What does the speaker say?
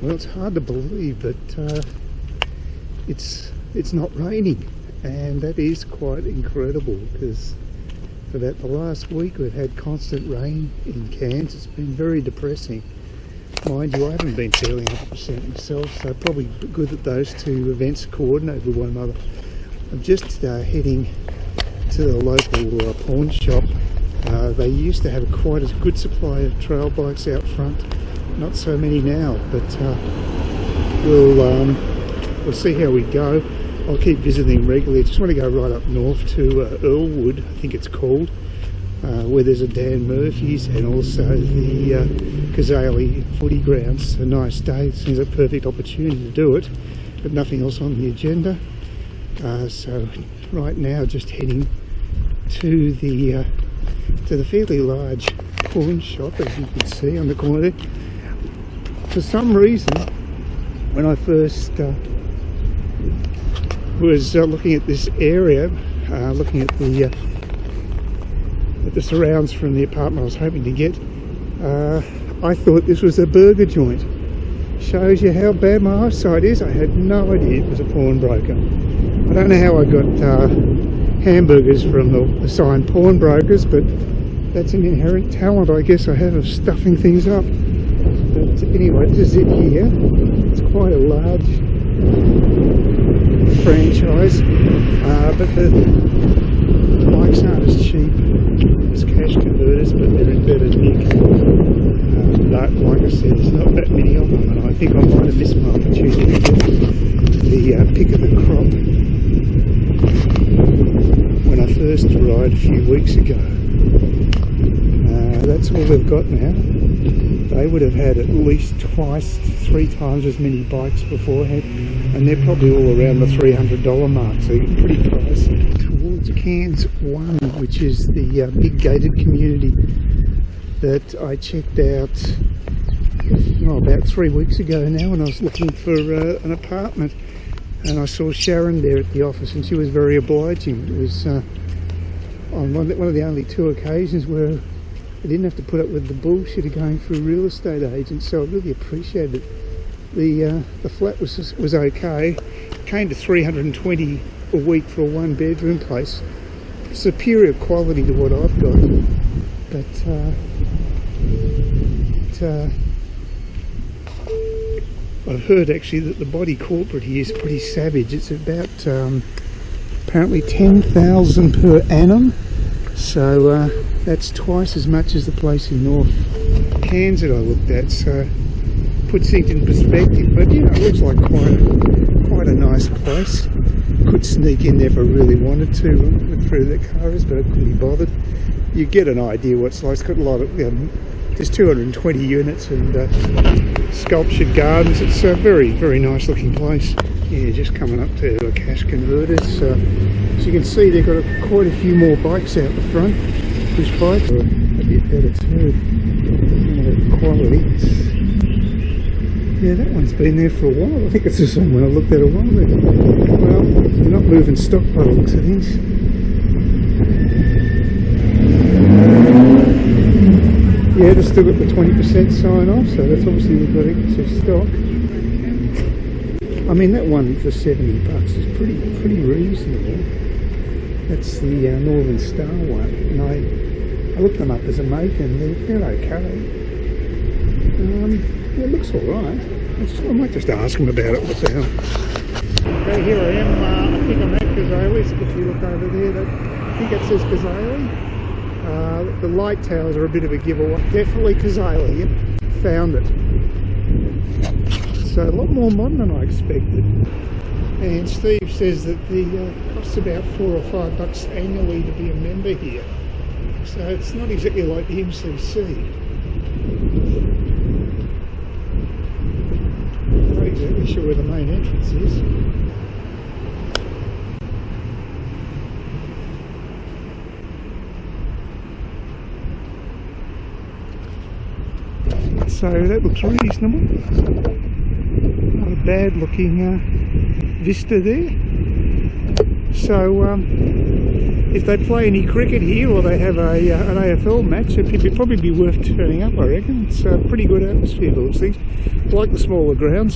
Well, it's hard to believe, but it's not raining, and that is quite incredible, because for about the last week we've had constant rain in Cairns. It's been very depressing. Mind you, I haven't been feeling 100% myself, so probably good that those two events coordinate with one another. I'm just heading to the local pawn shop. They used to have quite a good supply of trail bikes out front. Not so many now, but we'll see how we go. I'll keep visiting regularly. I just want to go right up north to Earlwood, I think it's called, where there's a Dan Murphy's, and also the Cairns footy grounds. A nice day. It seems a perfect opportunity to do it, but nothing else on the agenda. So right now, just heading to the fairly large pawn shop, as you can see on the corner there. For some reason, when I first was looking at this area, looking at the surrounds from the apartment I was hoping to get, I thought this was a burger joint. Shows you how bad my eyesight is. I had no idea it was a pawnbroker. I don't know how I got hamburgers from the sign pawnbrokers, but that's an inherent talent I guess I have of stuffing things up. But anyway, this is it here. It's quite a large franchise, but the bikes aren't as cheap as cash converters, but they're in better nick. But like I said, there's not that many of them, and I think I might have missed my opportunity to get the pick of the crop when I first arrived a few weeks ago. That's all they've got now. They would have had at least twice, 3 times as many bikes beforehand, and they're probably all around the $300 mark, so you're pretty pricey. Towards Cairns 1, which is the big gated community that I checked out about 3 weeks ago now, when I was looking for an apartment, and I saw Sharon there at the office, and she was very obliging. It was on one of the only 2 occasions where I didn't have to put up with the bullshit of going through real estate agents, so I really appreciated it. The flat was okay. It came to $320 a week for a 1-bedroom place. Superior quality to what I've got, but I've heard actually that the body corporate here is pretty savage. It's about apparently $10,000 per annum, so that's twice as much as the place in North Cairns that I looked at, so puts things in perspective. But you know, it looks like quite a nice place. Could sneak in there if I really wanted to, look through the cars, but I couldn't be bothered. You get an idea what it's like. It's got a lot of, there's 220 units and sculptured gardens. It's a very, very nice looking place. Yeah, just coming up to a cash converters. As you can see, they've got quite a few more bikes out the front. Push bikes are a bit better too. Quality. Yeah, that one's been there for a while. I think it's just one when I looked at it a while ago. Well, they're not moving stock by the looks of things. Yeah, they've still got the 20% sign off, so that's obviously they've got extra stock. I mean, that one for $70 is pretty reasonable. That's the Northern Star one, and I looked them up as a make, and they're okay. It looks alright. I might just ask them about it. What the hell? Okay, here I am. I think I'm at Cairns. If you look over there, I think it says Cairns. The light towers are a bit of a giveaway. Definitely Cairns. Yep, found it. So a lot more modern than I expected. And Steve says that the costs about $4 or $5 annually to be a member here. So it's not exactly like the MCC. I'm not exactly sure where the main entrance is. So that looks reasonable. Not a bad looking vista there. So if they play any cricket here, or they have an AFL match, it'd probably be worth turning up, I reckon. It's a pretty good atmosphere, those things. Like the smaller grounds.